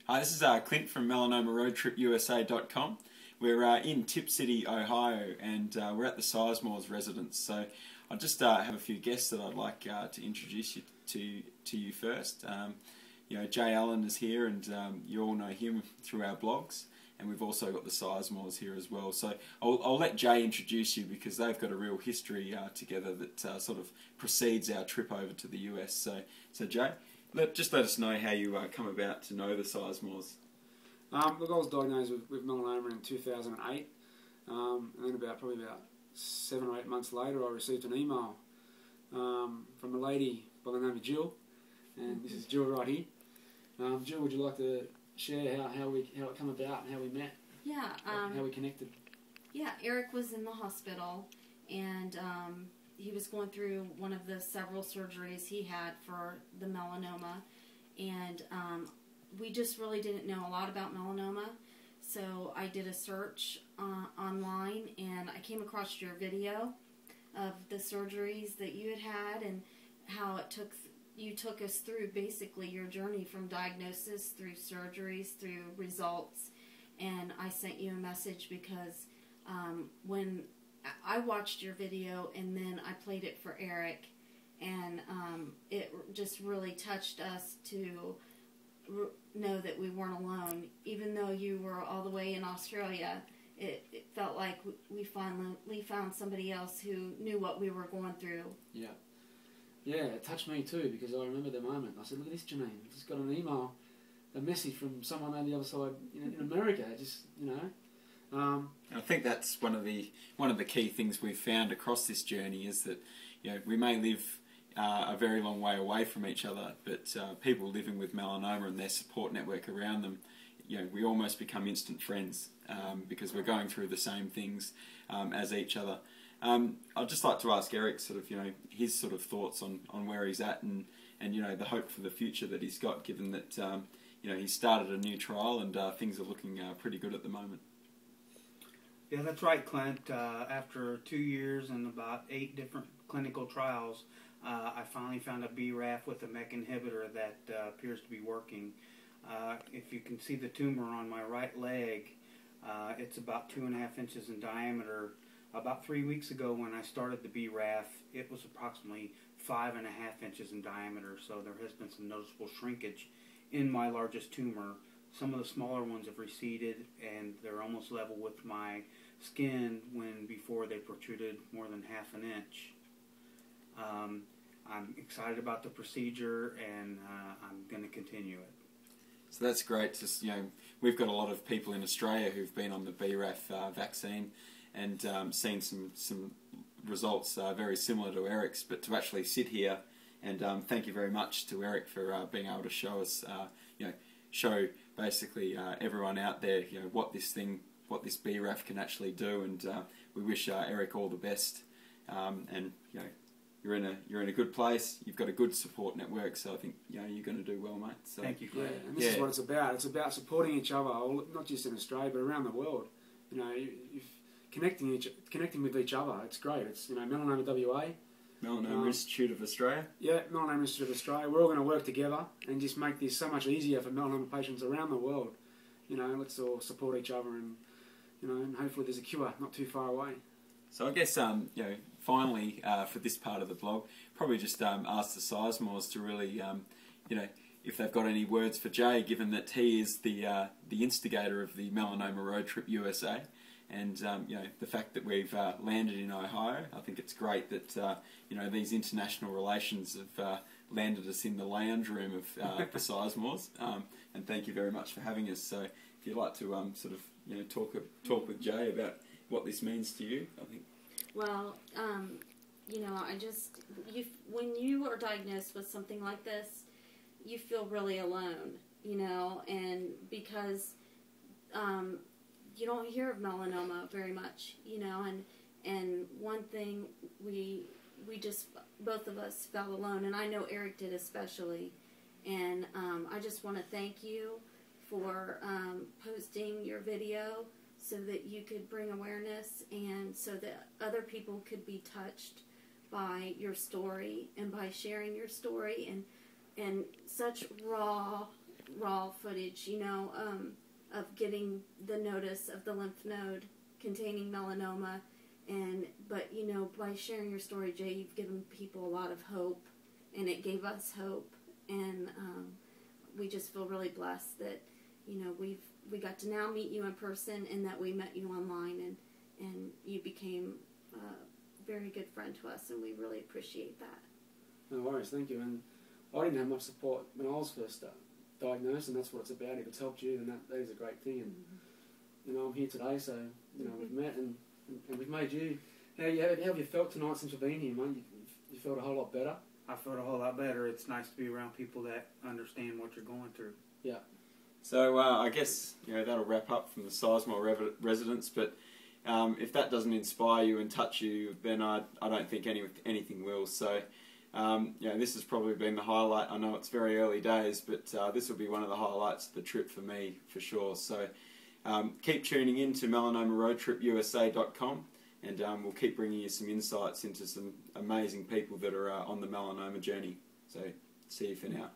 Hi, this is Clint from MelanomaRoadTripUSA.com. We're in Tip City, Ohio, and we're at the Sizemore's residence. So I just have a few guests that I'd like to introduce you to you first. Jay Allen is here, and you all know him through our blogs. And we've also got the Sizemores here as well. So I'll let Jay introduce you because they've got a real history together that sort of precedes our trip over to the US. So Jay, just let us know how you come about to know the Sizemores. Look, I was diagnosed with melanoma in 2008, and then probably about 7 or 8 months later, I received an email from a lady by the name of Jill, and this is Jill right here. Jill, would you like to share how it came about and how we met? Yeah. How we connected? Yeah, Eric was in the hospital, and he was going through one of the several surgeries he had for the melanoma, and we just really didn't know a lot about melanoma, so I did a search online, and I came across your video of the surgeries that you had and how you took us through basically your journey from diagnosis through surgeries through results. And I sent you a message because when I watched your video and then I played it for Eric, and it just really touched us to know that we weren't alone. Even though you were all the way in Australia, it felt like we finally found somebody else who knew what we were going through. Yeah. Yeah, it touched me too, because I remember the moment. I said, look at this, Janine. I just got an email, a message from someone on the other side in America. I think that's one of the key things we've found across this journey is that we may live a very long way away from each other, but people living with melanoma and their support network around them, we almost become instant friends because we're going through the same things as each other. I'd just like to ask Eric his sort of thoughts on where he's at and the hope for the future that he's got, given that he's started a new trial and things are looking pretty good at the moment. Yeah, that's right, Clint. After 2 years and about 8 different clinical trials, I finally found a BRAF with a MEK inhibitor that appears to be working. If you can see the tumor on my right leg, it's about 2.5 inches in diameter. About 3 weeks ago when I started the BRAF, it was approximately 5.5 inches in diameter, so there has been some noticeable shrinkage in my largest tumor. Some of the smaller ones have receded, and they're almost level with my skin when before they protruded more than 1/2 inch. I'm excited about the procedure, and I'm going to continue it. So that's great. We've got a lot of people in Australia who've been on the BRAF vaccine and seen some results very similar to Eric's, but to actually sit here and thank you very much to Eric for being able to show us, show basically everyone out there, what this BRAF can actually do, and we wish Eric all the best. And you're in a good place. You've got a good support network, so I think you're going to do well, mate. So, thank you. Yeah, and this is what it's about. It's about supporting each other, not just in Australia but around the world. Connecting with each other. It's great. It's Melanoma WA, Melanoma Institute of Australia. Yeah, Melanoma Institute of Australia. We're all going to work together and just make this so much easier for melanoma patients around the world. Let's all support each other, and and hopefully there's a cure not too far away. So I guess finally for this part of the blog, probably just ask the Sizemores to really if they've got any words for Jay, given that he is the instigator of the Melanoma Road Trip USA. And the fact that we've landed in Ohio, I think it's great that these international relations have landed us in the lounge room of the Sizemores. And thank you very much for having us. So if you'd like to talk with Jay about what this means to you, I think. Well, when you are diagnosed with something like this, you feel really alone, and because you don't hear of melanoma very much, and one thing we just, both of us felt alone, and I know Eric did especially, and I just want to thank you for posting your video so that you could bring awareness and so that other people could be touched by your story and by sharing your story and such raw raw footage, you know, of getting the notice of the lymph node containing melanoma. But you know, by sharing your story, Jay, you've given people a lot of hope, and it gave us hope, and we just feel really blessed that, you know, we got to now meet you in person, and that we met you online, and you became a very good friend to us, and we really appreciate that. No worries, thank you. And I didn't have much support when I was first diagnosed, and that's what it's about. If it's helped you, then that is a great thing. And you know, I'm here today, so you know, we've met and we've made you. How have you felt tonight since you've been here, mate? You felt a whole lot better? I felt a whole lot better. It's nice to be around people that understand what you're going through. Yeah. So I guess, you know, that'll wrap up from the Sizemore residents. But if that doesn't inspire you and touch you, then I don't think anything will. So you know, this has probably been the highlight. I know it's very early days, but this will be one of the highlights of the trip for me, for sure. So keep tuning in to melanomaroadtripusa.com, and we'll keep bringing you some insights into some amazing people that are on the melanoma journey. So see you for now.